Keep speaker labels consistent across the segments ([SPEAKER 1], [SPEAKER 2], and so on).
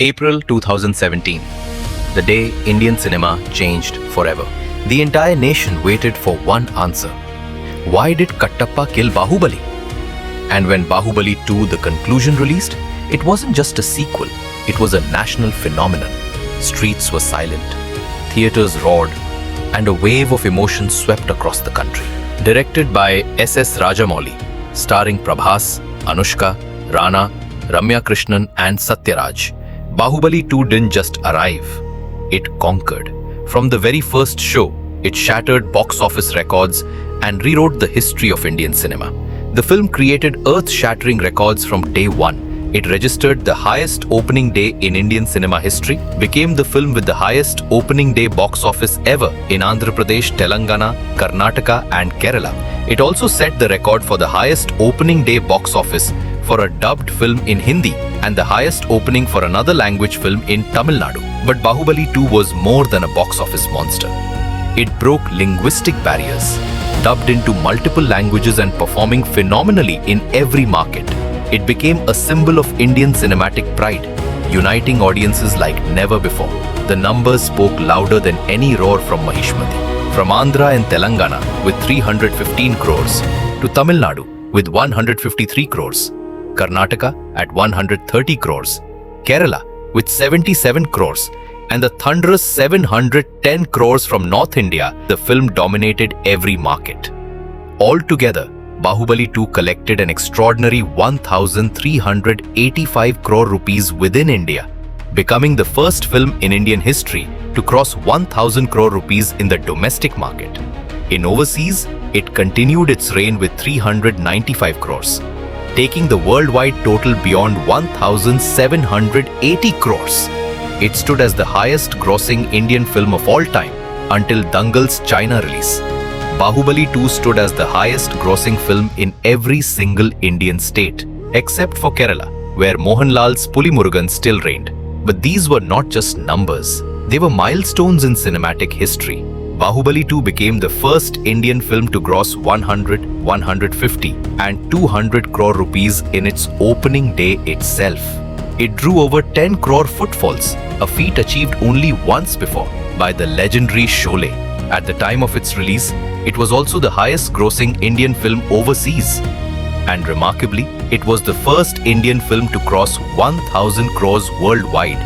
[SPEAKER 1] April 2017, the day Indian cinema changed forever. The entire nation waited for one answer. Why did Kattappa kill Baahubali? And when Baahubali 2, the conclusion released, it wasn't just a sequel, it was a national phenomenon. Streets were silent, theaters roared, and a wave of emotion swept across the country. Directed by S.S. Rajamouli, starring Prabhas, Anushka, Rana, Ramya Krishnan and Satyaraj, Baahubali 2 didn't just arrive, it conquered. From the very first show, it shattered box office records and rewrote the history of Indian cinema. The film created earth-shattering records from day one. It registered the highest opening day in Indian cinema history, became the film with the highest opening day box office ever in Andhra Pradesh, Telangana, Karnataka and Kerala. It also set the record for the highest opening day box office for a dubbed film in Hindi and the highest opening for another language film in Tamil Nadu. But Baahubali 2 was more than a box office monster. It broke linguistic barriers, dubbed into multiple languages and performing phenomenally in every market. It became a symbol of Indian cinematic pride, uniting audiences like never before. The numbers spoke louder than any roar from Mahishmati. From Andhra and Telangana with 315 crores to Tamil Nadu with 153 crores, Karnataka at 130 crores, Kerala with 77 crores, and the thunderous 710 crores from North India, the film dominated every market. Altogether, Baahubali 2 collected an extraordinary 1,385 crore rupees within India, becoming the first film in Indian history to cross 1,000 crore rupees in the domestic market. In overseas, it continued its reign with 395 crores, taking the worldwide total beyond 1,780 crores. It stood as the highest grossing Indian film of all time until Dangal's China release. Baahubali 2 stood as the highest grossing film in every single Indian state, except for Kerala, where Mohanlal's Pulimurugan still reigned. But these were not just numbers, they were milestones in cinematic history. Baahubali 2 became the first Indian film to gross 100, 150 and 200 crore rupees in its opening day itself. It drew over 10 crore footfalls, a feat achieved only once before by the legendary Sholay. At the time of its release, it was also the highest grossing Indian film overseas. And remarkably, it was the first Indian film to cross 1,000 crores worldwide,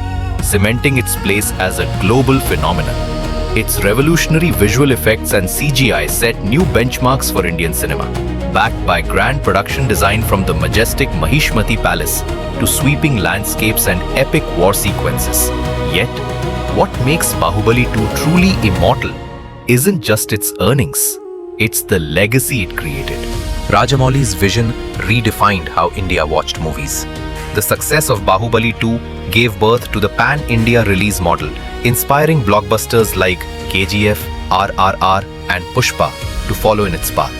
[SPEAKER 1] cementing its place as a global phenomenon. Its revolutionary visual effects and CGI set new benchmarks for Indian cinema, backed by grand production design from the majestic Mahishmati Palace to sweeping landscapes and epic war sequences. Yet, what makes Baahubali 2 truly immortal isn't just its earnings, it's the legacy it created. Rajamouli's vision redefined how India watched movies. The success of Baahubali 2 gave birth to the pan-India release model, inspiring blockbusters like KGF, RRR and Pushpa to follow in its path.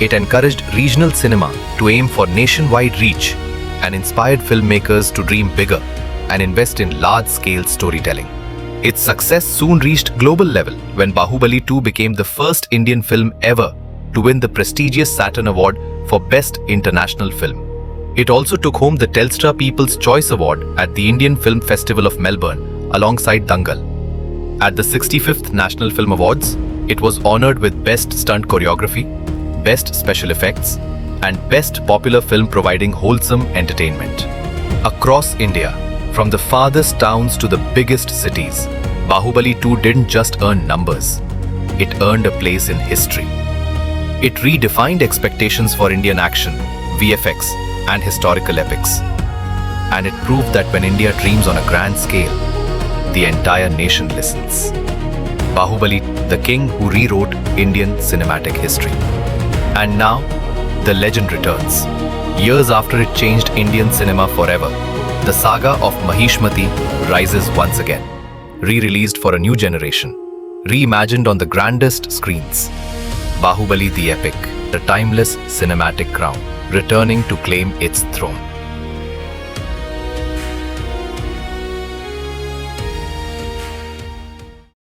[SPEAKER 1] It encouraged regional cinema to aim for nationwide reach and inspired filmmakers to dream bigger and invest in large-scale storytelling. Its success soon reached global level when Baahubali 2 became the first Indian film ever to win the prestigious Saturn Award for Best International Film. It also took home the Telstra People's Choice Award at the Indian Film Festival of Melbourne alongside Dangal. At the 65th National Film Awards, it was honored with Best Stunt Choreography, Best Special Effects, and Best Popular Film providing wholesome entertainment. Across India, from the farthest towns to the biggest cities, Baahubali 2 didn't just earn numbers, it earned a place in history. It redefined expectations for Indian action, VFX, and historical epics. And it proved that when India dreams on a grand scale, the entire nation listens. Baahubali, the king who rewrote Indian cinematic history. And now, the legend returns. Years after it changed Indian cinema forever, the saga of Mahishmati rises once again, re-released for a new generation, reimagined on the grandest screens. Baahubali the epic, the timeless cinematic crown, returning to claim its throne.